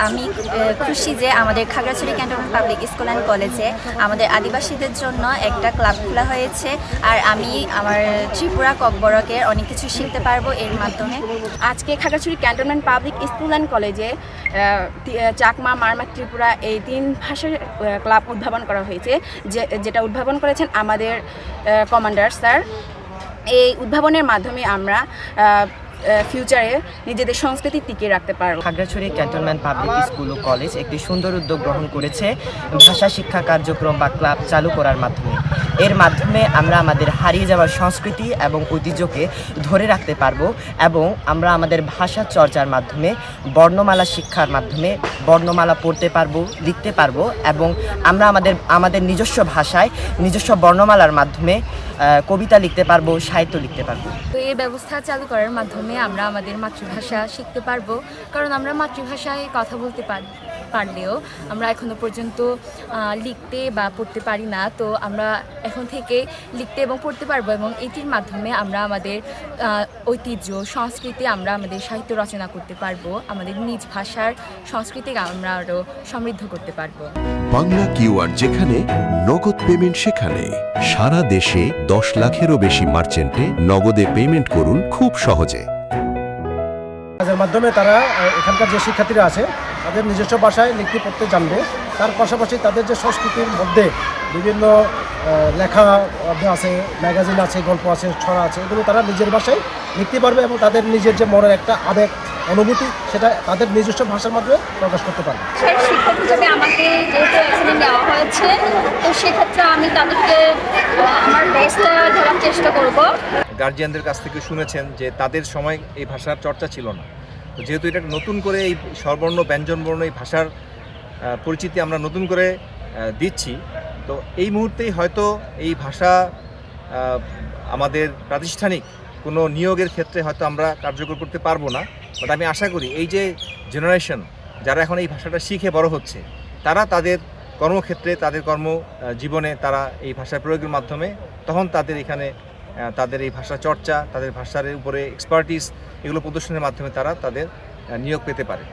আমি খুশি যে আমাদের Khagrachari cantonment public school and কলেজে আমাদের আদিবাসীদের জন্য একটা ক্লাব খোলা হয়েছে। আর আমি আমার ত্রিপুরা ককবরকের অনেক কিছু শিখতে পারবো এর মাধ্যমে। আজকে Khagrachari cantonment public school and কলেজে চাকমা, মারমা, ত্রিপুরা এই 3 ভাষার ক্লাব উদ্ভাবন করা হয়েছে, যেটা উদ্ভাবন করেছেন আমাদের কমান্ডার স্যার। এই উদ্ভাবনের মাধ্যমে আমরা ফিউচারে নিজেদের সংস্কৃতি টিকিয়ে রাখতে পারব। খাগড়াছড়ি ক্যান্টনমেন্ট পাবলিক স্কুল ও কলেজ একটি সুন্দর উদ্যোগ গ্রহণ করেছে ভাষা শিক্ষা কার্যক্রম বা ক্লাব চালু করার মাধ্যমে। এর মাধ্যমে আমরা আমাদের হারিয়ে যাওয়ার সংস্কৃতি এবং ঐতিহ্যকে ধরে রাখতে পারবো এবং আমরা আমাদের ভাষা চর্চার মাধ্যমে বর্ণমালা শিক্ষার মাধ্যমে বর্ণমালা পড়তে পারবো, লিখতে পারবো এবং আমরা আমাদের নিজস্ব ভাষায় নিজস্ব বর্ণমালার মাধ্যমে কবিতা লিখতে পারবো, সাহিত্য লিখতে পারবো। তো এই ব্যবস্থা চালু করার মাধ্যমে আমরা আমাদের মাতৃভাষা শিখতে পারবো, কারণ আমরা মাতৃভাষায় কথা বলতে পারলেও আমরা এখনো পর্যন্ত লিখতে বা পড়তে পারি না। তো আমরা এখন থেকে লিখতে এবং পড়তে পারবো এবং এটির মাধ্যমে আমরা আমাদের ঐতিহ্য সংস্কৃতি, আমরা আমাদের সাহিত্য রচনা করতে পারবো, আমাদের নিজ ভাষার সংস্কৃতিকে আমরা আরও সমৃদ্ধ করতে পারবো। বাংলা কিউআর যেখানে নগদ পেমেন্ট সেখানে। সারা দেশে 10 লাখেরও বেশি মার্চেন্টে নগদে পেমেন্ট করুন খুব সহজে। কাজের মাধ্যমে তারা এখানকার যে শিক্ষার্থীরা আছে তাদের নিজস্ব ভাষায় লিখতে পড়তে জানবে, তার পাশাপাশি তাদের যে সংস্কৃতির মধ্যে বিভিন্ন লেখা আছে, ম্যাগাজিন আছে, গল্প আছে, ছড়া আছে, এগুলো তারা নিজের ভাষায় লিখতে পারবে এবং তাদের নিজের যে মনের একটা আবেগ অনুভূতি সেটা তাদের নিজস্ব ভাষার মাধ্যমে প্রকাশ করতে পারবে। শিক্ষক হিসেবে আমাকে যেহেতু এখানে নেওয়া হয়েছে, তো সেক্ষেত্রে আমি তাদেরকে আমার বেস্টটা দেওয়ার চেষ্টা করব। গার্জিয়ানদের কাছ থেকে শুনেছেন যে তাদের সময় এই ভাষার চর্চা ছিল না। তো যেহেতু এটা নতুন করে এই স্বরবর্ণ ব্যঞ্জনবর্ণ এই ভাষার পরিচিতি আমরা নতুন করে দিচ্ছি, তো এই মুহূর্তেই হয়তো এই ভাষা আমাদের প্রাতিষ্ঠানিক কোনো নিয়োগের ক্ষেত্রে হয়তো আমরা কার্যকর করতে পারবো না। বাট আমি আশা করি এই যে জেনারেশন যারা এখন এই ভাষাটা শিখে বড় হচ্ছে, তারা তাদের কর্মক্ষেত্রে, তাদের কর্মজীবনে তারা এই ভাষা প্রয়োগের মাধ্যমে তখন তাদের এখানে তাদের এই ভাষা চর্চা, তাদের ভাষার উপরে এক্সপার্টিস, এগুলো প্রদর্শনের মাধ্যমে তারা তাদের নিয়োগ পেতে পারে।